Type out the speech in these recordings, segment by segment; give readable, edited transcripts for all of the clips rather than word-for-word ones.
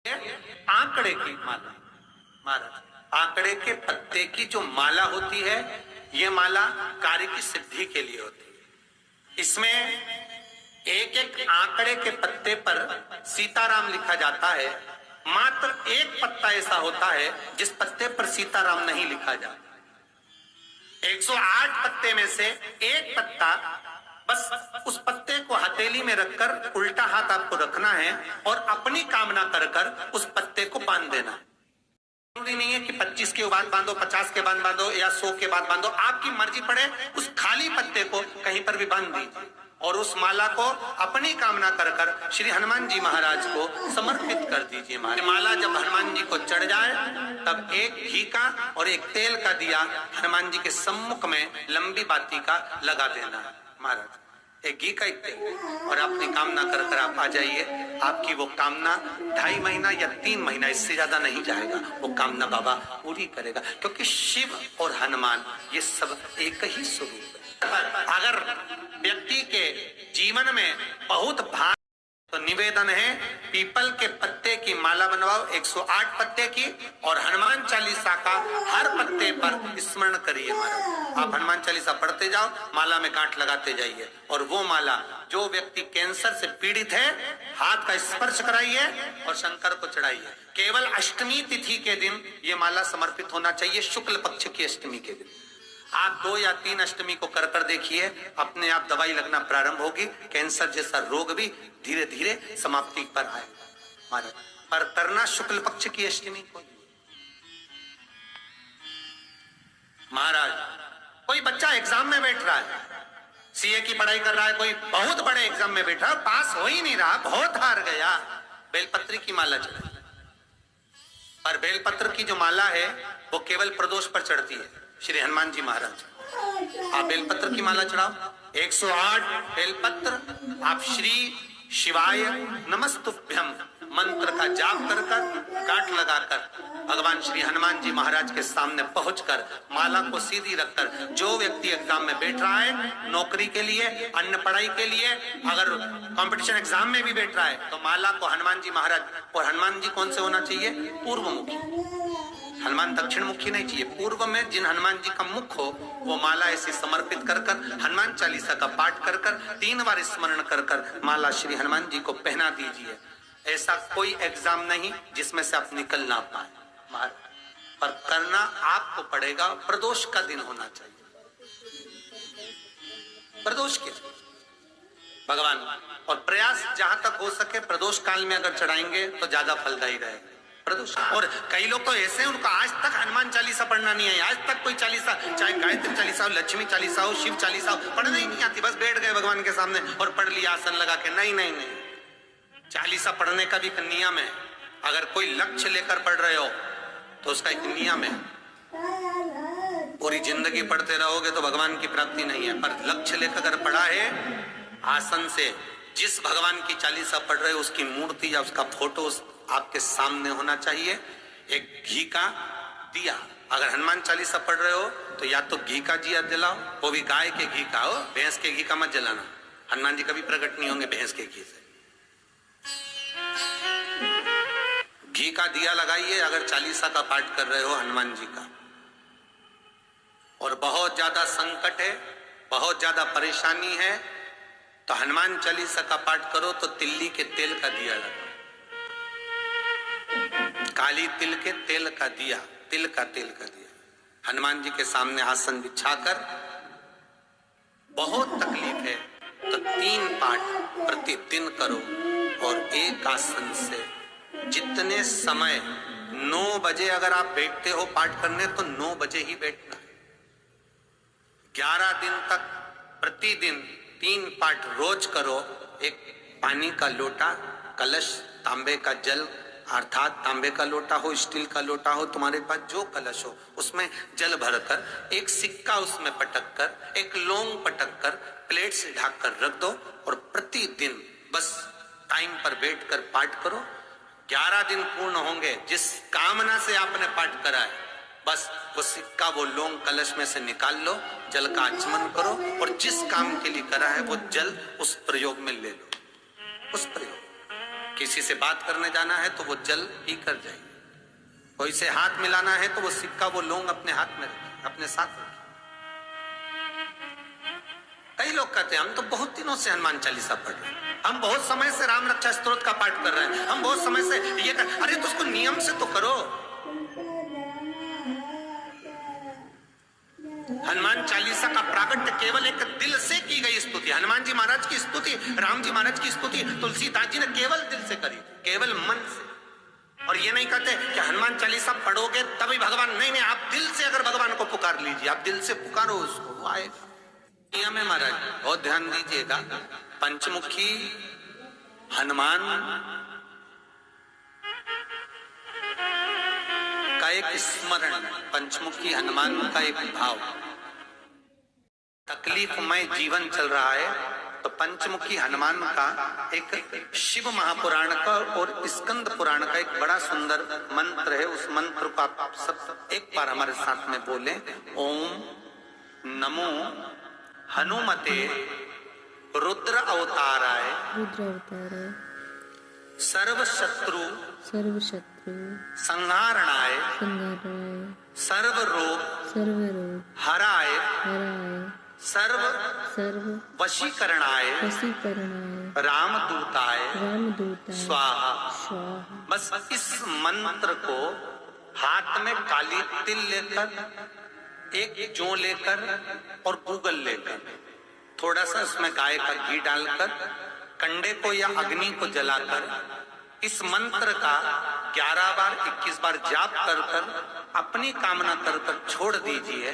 आंकड़े की माला। महाराज, आंकड़े के पत्ते की जो माला होती है, ये माला कार्य की सिद्धि के लिए होती है। इसमें एक एक आंकड़े के पत्ते पर सीताराम लिखा जाता है। मात्र एक पत्ता ऐसा होता है जिस पत्ते पर सीताराम नहीं लिखा जाता। 108 पत्ते में से एक पत्ता, बस उस पत्ते को हथेली में रखकर उल्टा हाथ आपको रखना है और अपनी कामना कर कर उस पत्ते को बांध देना। जरूरी नहीं है कि 25 के बाद बांधो, 50 के बाद बांधो या 100 के बाद बांधो, आपकी मर्जी पड़े। उस खाली पत्ते को कहीं पर भी बांध दीजिए और उस माला को अपनी कामना कर कर श्री हनुमान जी महाराज को समर्पित कर दीजिए। माला जब हनुमान जी को चढ़ जाए तब एक घी का और एक तेल का दिया हनुमान जी के सम्मुख में लंबी बाती का लगा देना है। महाराज, एक घी का एक तेल, और अपनी कामना कर कर आप आ जाइए। आपकी वो कामना 2.5 महीना या 3 महीना, इससे ज्यादा नहीं जाएगा, वो कामना बाबा पूरी करेगा। क्योंकि शिव और हनुमान ये सब एक ही स्वरूप है। अगर व्यक्ति के जीवन में बहुत भार, तो निवेदन है पीपल के पत्ते की माला बनवाओ, 108 पत्ते की, और हनुमान चालीसा का हर पत्ते पर स्मरण करिए। महाराज, आप हनुमान चालीसा पढ़ते जाओ, माला में गांठ लगाते जाइए, और वो माला जो व्यक्ति कैंसर से पीड़ित है, हाथ का स्पर्श कराइए और शंकर को चढ़ाइए। केवल अष्टमी तिथि के दिन ये माला समर्पित होना चाहिए, शुक्ल पक्ष की अष्टमी के दिन। आप 2 या 3 अष्टमी को कर कर देखिए, अपने आप दवाई लगना प्रारंभ होगी। कैंसर जैसा रोग भी धीरे धीरे समाप्ति पर आए। महाराज, पर करना शुक्ल पक्ष की अष्टमी को। महाराज, कोई बच्चा एग्जाम में बैठ रहा है, सीए की पढ़ाई कर रहा है, कोई बहुत बड़े एग्जाम में बैठा, पास हो ही नहीं रहा, बहुत हार गया, बेलपत्र की माला चढ़ाई। पर बेलपत्र की जो माला है वो केवल प्रदोष पर चढ़ती है। श्री हनुमान जी महाराज, आप बेलपत्र की माला चढ़ाओ, 108 बेलपत्र। आप श्री शिवाय नमस्तुभ्यम मंत्र का जाप कर कर, गांठ लगाकर भगवान श्री हनुमान जी महाराज के सामने पहुंचकर माला को सीधी रखकर, जो व्यक्ति एग्जाम में बैठ रहा है, नौकरी के लिए, अन्य पढ़ाई के लिए, अगर कंपटीशन एग्जाम में भी बैठ रहा है, तो माला को हनुमान जी महाराज, और हनुमान जी कौन से होना चाहिए? पूर्वमुखी। हनुमान दक्षिण मुखी नहीं चाहिए, पूर्व में जिन हनुमान जी का मुख हो वो माला ऐसी समर्पित कर कर, हनुमान चालीसा का पाठ कर कर, 3 बार स्मरण कर कर माला श्री हनुमान जी को पहना दीजिए। ऐसा कोई एग्जाम नहीं जिसमें से आप निकल ना पाए, पर करना आपको पड़ेगा। प्रदोष का दिन होना चाहिए, प्रदोष के भगवान, और प्रयास जहां तक हो सके प्रदोष काल में अगर चढ़ाएंगे तो ज्यादा फलदायी रहेगा प्रदोष। और कई लोग तो ऐसे हैं, उनको आज तक हनुमान चालीसा पढ़ना नहीं है, आज तक कोई चालीसा, चाहे गायत्री चालीसा हो, लक्ष्मी चालीसा हो, शिव चालीसा हो, पढ़ना ही नहीं आती, बस बैठ गए भगवान के सामने और पढ़ लिया आसन लगा के। नहीं नहीं नहीं, चालीसा पढ़ने का भी एक नियम है। अगर कोई लक्ष्य लेकर पढ़ रहे हो तो उसका एक नियम है। पूरी जिंदगी पढ़ते रहोगे तो भगवान की प्राप्ति नहीं है, पर लक्ष्य लेकर अगर पढ़ा है, आसन से जिस भगवान की चालीसा पढ़ रहे हो उसकी मूर्ति या उसका फोटो आपके सामने होना चाहिए। एक घी का दिया, अगर हनुमान चालीसा पढ़ रहे हो तो या तो घी का दिया जलाओ, वो भी गाय के घी का हो, भैंस के घी का मत जलाना। हनुमान जी कभी प्रकट नहीं होंगे भैंस के घी से। घी का दिया लगाइए अगर चालीसा का पाठ कर रहे हो हनुमान जी का। और बहुत ज्यादा संकट है, बहुत ज्यादा परेशानी है, तो हनुमान चालीसा का पाठ करो तो तिल्ली के तेल का दिया लगाओ, काली तिल के तेल का दिया, तिल का तेल का दिया हनुमान जी के सामने आसन बिछाकर। बहुत तकलीफ है तो 3 पाठ प्रतिदिन करो, और एक आसन से जितने समय, 9 बजे अगर आप बैठते हो पाठ करने तो 9 बजे ही बैठना है। 11 दिन तक प्रतिदिन 3 पाठ रोज करो। एक पानी का लोटा, कलश, तांबे का जल, अर्थात तांबे का लोटा हो, स्टील का लोटा हो, तुम्हारे पास जो कलश हो, उसमें जल भरकर, एक सिक्का उसमें पटक कर, एक लौंग पटक कर, प्लेट से ढक कर रख दो, और प्रतिदिन बस टाइम पर बैठकर पाठ करो। 11 दिन पूर्ण होंगे, जिस कामना से आपने पाठ करा है, बस वो सिक्का, वो लौंग कलश में से निकाल लो, जल का आचमन करो, और जिस काम के लिए करा है वो जल उस प्रयोग में ले लो, उस प्रयोग। किसी से बात करने जाना है तो वो जल पी कर जाए, कोई से हाथ मिलाना है तो वो सिक्का वो लौंग अपने हाथ में रखे, अपने साथ रखे। कई लोग कहते हैं हम तो बहुत दिनों से हनुमान चालीसा पढ़ रहे हैं, हम बहुत समय से राम रक्षा स्तोत्र का पाठ कर रहे हैं, हम बहुत समय से ये कर। अरे तो उसको नियम से तो करो। हनुमान चालीसा का प्राकट्य केवल एक दिल से की गई स्तुति। हनुमान जी महाराज की स्तुति, राम जी महाराज की स्तुति तुलसीदास जी ने केवल दिल से करी, केवल मन से। और ये नहीं कहते कि हनुमान चालीसा पढ़ोगे तभी भगवान, नहीं नहीं, आप दिल से अगर भगवान को पुकार लीजिए, आप दिल से पुकारो उसको, वो आएगा। नियम है महाराज, बहुत ध्यान दीजिएगा। पंचमुखी हनुमान का एक स्मरण, पंचमुखी हनुमान का एक भाव। तकलीफमय जीवन चल रहा है तो पंचमुखी हनुमान का एक शिव महापुराण का और स्कंद पुराण का एक बड़ा सुंदर मंत्र है। उस मंत्र को आप सब एक बार हमारे साथ में बोलें। ओम नमो हनुमते रुद्र अवताराय सर्व शत्रु संहारणाय सर्व रोग हराय सर्व वशीकरणाय रामदूताय स्वाहा। बस इस मंत्र को हाथ में काली तिल लेकर, एक जौ लेकर और गूगल लेकर, थोड़ा सा उसमें गाय का घी डालकर, कंडे को या अग्नि को जलाकर इस मंत्र का 11 बार 21 बार जाप कर कर अपनी कामना कर कर छोड़ दीजिए।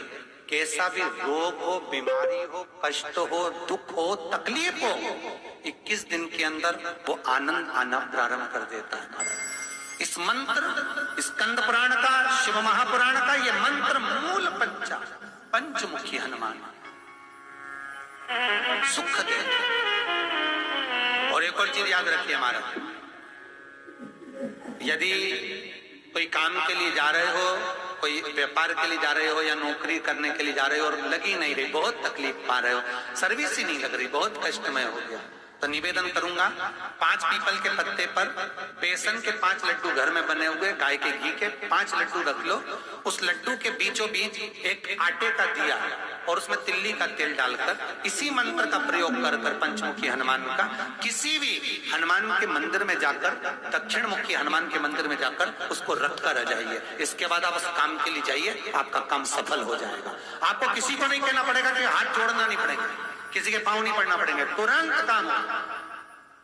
कैसा भी रोग हो, बीमारी हो, कष्ट हो, दुख हो, तकलीफ हो, 21 दिन के अंदर वो आनंद आना प्रारंभ कर देता है महाराज। इस मंत्र, स्कंद पुराण का, शिव महापुराण का ये मंत्र मूल पंचमुखी हनुमान सुख देते। और एक और चीज याद रखिए महाराज, यदि कोई काम के लिए जा रहे हो, कोई व्यापार के लिए जा रहे हो या नौकरी करने के लिए जा रहे हो और लगी नहीं रही, बहुत तकलीफ पा रहे हो, सर्विस ही नहीं लग रही, बहुत कष्टमय हो गया, तो निवेदन करूंगा 5 पीपल के पत्ते पर बेसन के 5 लड्डू घर में बने हुए, गाय के घी के 5 लड्डू रख लो। उस लड्डू के बीचों बीच एक आटे का दिया और उसमें तिल्ली का तेल डालकर इसी मंत्र का प्रयोग कर कर पंचमुखी हनुमान का किसी भी हनुमान के मंदिर में जाकर, दक्षिण मुखी हनुमान के मंदिर में जाकर उसको रख कर आ जाइए। इसके बाद आप उस काम के लिए जाइए, आपका काम सफल हो जाएगा। आपको किसी को नहीं कहना पड़ेगा कि हाथ जोड़ना नहीं पड़ेगा, किसी के पांव नहीं पड़ना पड़ेंगे, तुरंत काम।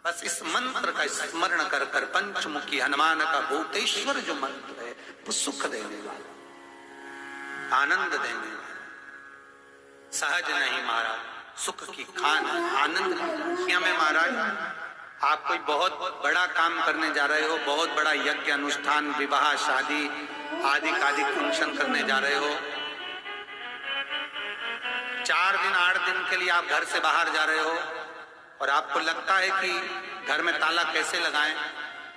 बस इस मंत्र का स्मरण कर कर पंचमुखी हनुमान का भूतेश्वर जो मंत्र है वो सुख देने वाला, आनंद देने वाला, सहज नहीं महाराज, सुख की खान, आनंद में महाराज। आप कोई बहुत बड़ा काम करने जा रहे हो, बहुत बड़ा यज्ञ अनुष्ठान, विवाह, शादी आदि आदि फंक्शन करने जा रहे हो, 4 दिन 8 दिन के लिए आप घर से बाहर जा रहे हो और आपको लगता है कि घर में ताला कैसे लगाएं,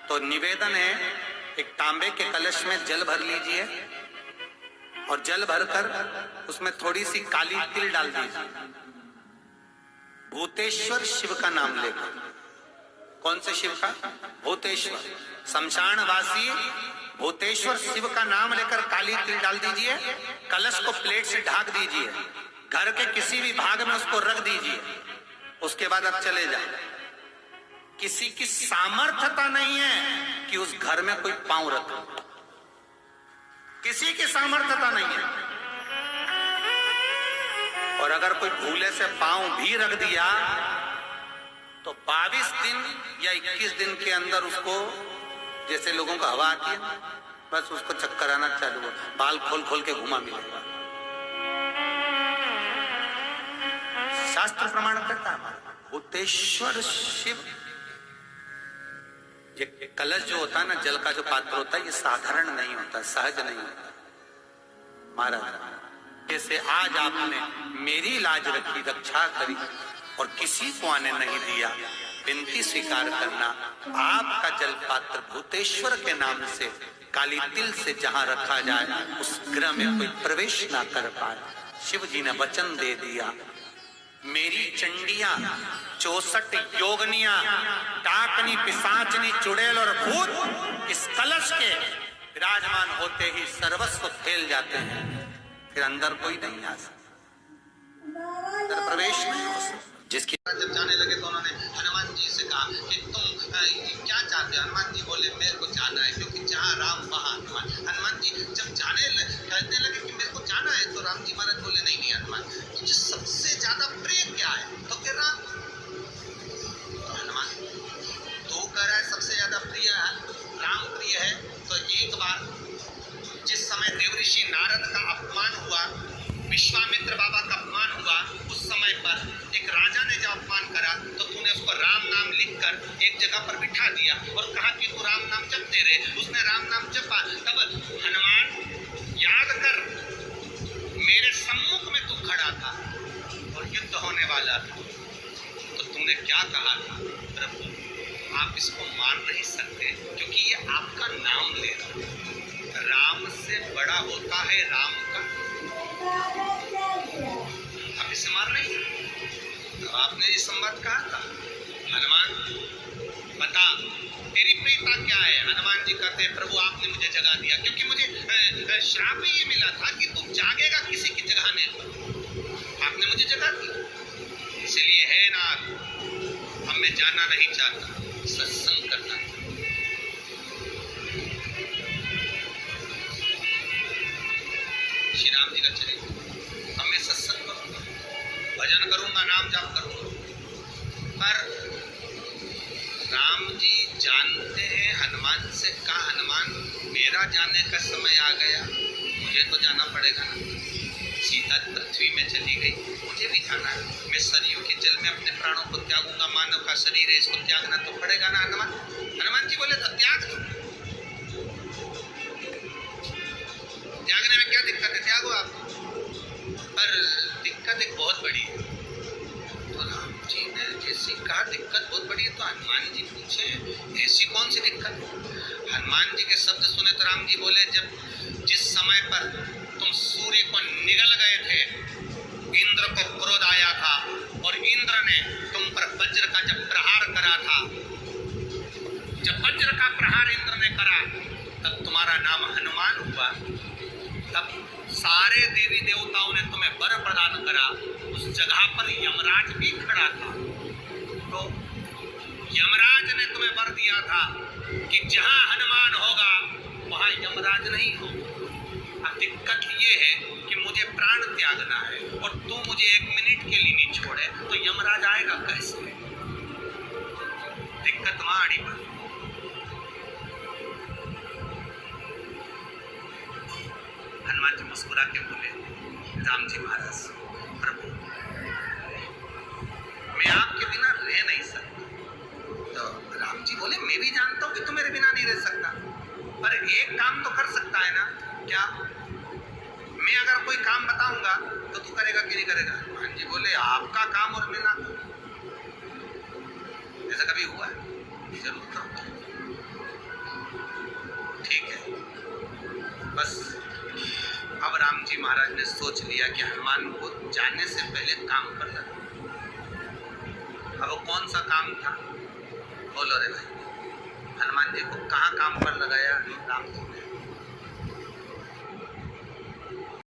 तो निवेदन है एक तांबे के कलश में जल भर लीजिए और जल भरकर उसमें थोड़ी सी काली तिल डाल दीजिए, भूतेश्वर शिव का नाम लेकर। कौन से शिव का? भूतेश्वर, शमशानवासी भूतेश्वर शिव का नाम लेकर काली तिल डाल दीजिए, कलश को प्लेट से ढक दीजिए, घर के किसी भी भाग में उसको रख दीजिए। उसके बाद आप चले जाए। किसी की सामर्थ्यता नहीं है कि उस घर में कोई पांव रखे, किसी की सामर्थ्यता नहीं है। और अगर कोई भूले से पांव भी रख दिया तो 22 दिन या 21 दिन के अंदर उसको, जैसे लोगों को हवा आती है, बस उसको चक्कर आना चालू हो, बाल खोल खोल के घुमा मिलेगा। शास्त्र प्रमाण करता है हमारा भूतेश्वर शिव। ये कलश जो होता है ना, जल का जो पात्र होता है, ये साधारण नहीं होता, सहज नहीं होता महाराज। जैसे आज आपने मेरी लाज रखी, रक्षा करी और किसी को आने नहीं दिया, विनती स्वीकार करना। आपका जल पात्र भूतेश्वर के नाम से काली तिल से जहां रखा जाए उस गृह में कोई प्रवेश ना कर पाए। शिव जी ने वचन दे दिया, मेरी चंडियां 64 योगनियां, डाकनी, पिशाचनी, चुड़ैल और भूत इस कलश के विराजमान होते ही सर्वस्व फैल जाते हैं। फिर अंदर कोई नहीं आ सकता, अंदर प्रवेश नहीं हो सकता। जिसकी जब जाने लगे तो उन्होंने हनुमान जी से कहा कि तुम क्या चाहते हो? हनुमान जी बोले मेरे को जाना है, क्योंकि जहाँ राम वहाँ हनुमान। हनुमान जी जब कहने लगे कि मेरे को जाना है, तो राम जी महाराज बोले नहीं नहीं हनुमान, तुझे सबसे ज्यादा प्रिय क्या है? तो फिर राम, तो हनुमान तू कह रहा है सबसे ज्यादा प्रिय है राम प्रिय है, तो एक बार जिस समय देवऋषि नारद का अपमान हुआ, विश्वामित्र बाबा का अपमान हुआ, उस समय पर एक राजा ने जब अपमान करा तो तूने उसको राम नाम लिखकर एक जगह पर बिठा दिया और कहा कि तू राम नाम जपते रहे। उसने राम नाम जपा। तब हनुमान याद कर, मेरे सम्मुख में तू खड़ा था और युद्ध होने वाला था, तो तूने क्या कहा था? प्रभु आप इसको मार नहीं सकते, क्योंकि ये आपका नाम ले रहा है। राम से बड़ा होता है राम का, आप इसे मार नहीं। तो आपने ये संवाद कहा था, हनुमान बता तेरी प्रियता क्या है? हनुमान जी कहते हैं प्रभु आपने मुझे जगा दिया, क्योंकि मुझे श्राप ये मिला था कि तू जागेगा किसी की जगाने पर, आपने मुझे जगा दिया। इसलिए है नाथ, अब मैं जाना नहीं चाहता, सत्संग करना। श्री राम जी का चरित्र, अब मैं सत्संग करूंगा, भजन करूंगा, नाम जाप करूंगा। पर राम जी जानते हैं हनुमान से कहा, हनुमान मेरा जाने का समय आ गया, मुझे तो जाना पड़ेगा ना। सीता पृथ्वी में चली गई, मुझे भी जाना है। मैं सरयू के जल में अपने प्राणों को त्यागूंगा, मानव का शरीर है, इसको त्यागना तो पड़ेगा ना हनुमान। हनुमान जी बोले तो त्याग दो, त्यागने में क्या दिक्कत है, त्यागो आप। पर दिक्कत एक बहुत बड़ी है। तो राम जी ने जैसी कहा दिक्कत बहुत बड़ी है, तो हनुमान जी पूछे ऐसी कौन सी दिक्कत? हनुमान जी के शब्द सुने तो राम जी बोले, जब जिस समय पर तुम सूर्य को निगल गए थे, इंद्र को क्रोध आया था और इंद्र ने तुम पर वज्र का जब प्रहार करा था, जब वज्र का प्रहार इंद्र ने करा, तब तुम्हारा नाम हनुमान हुआ। तब सारे देवी देवताओं ने तुम्हें वर प्रदान करा। उस जगह पर यमराज भी खड़ा था, तो यमराज ने तुम्हें वर दिया था कि जहां हनुमान होगा वहां यमराज नहीं हो। अब दिक्कत ये है कि मुझे प्राण त्यागना है और तू मुझे 1 मिनट के लिए नहीं छोड़े, तो यमराज आएगा कैसे? दिक्कत वहां अड़ी पर। हनुमान जी मुस्कुरा के बोले, राम जी महाराज प्रभु मैं आपके बिना रह नहीं सकता। तो राम जी बोले मैं भी जानता हूँ कि तू मेरे बिना नहीं रह सकता, पर एक काम तो कर सकता है ना। क्या? मैं अगर कोई काम बताऊंगा तो तू करेगा कि नहीं करेगा? हनुमान जी बोले आपका काम और मैं ना करूं, ऐसा कभी हुआ है? जरूर करूंगा। ठीक है। बस अब राम जी महाराज ने सोच लिया कि हनुमान को जाने से पहले काम कर लगा। अब वो कौन सा काम था? बोलो रे भाई। हनुमान जी को कहाँ काम पर लगाया राम जी ने?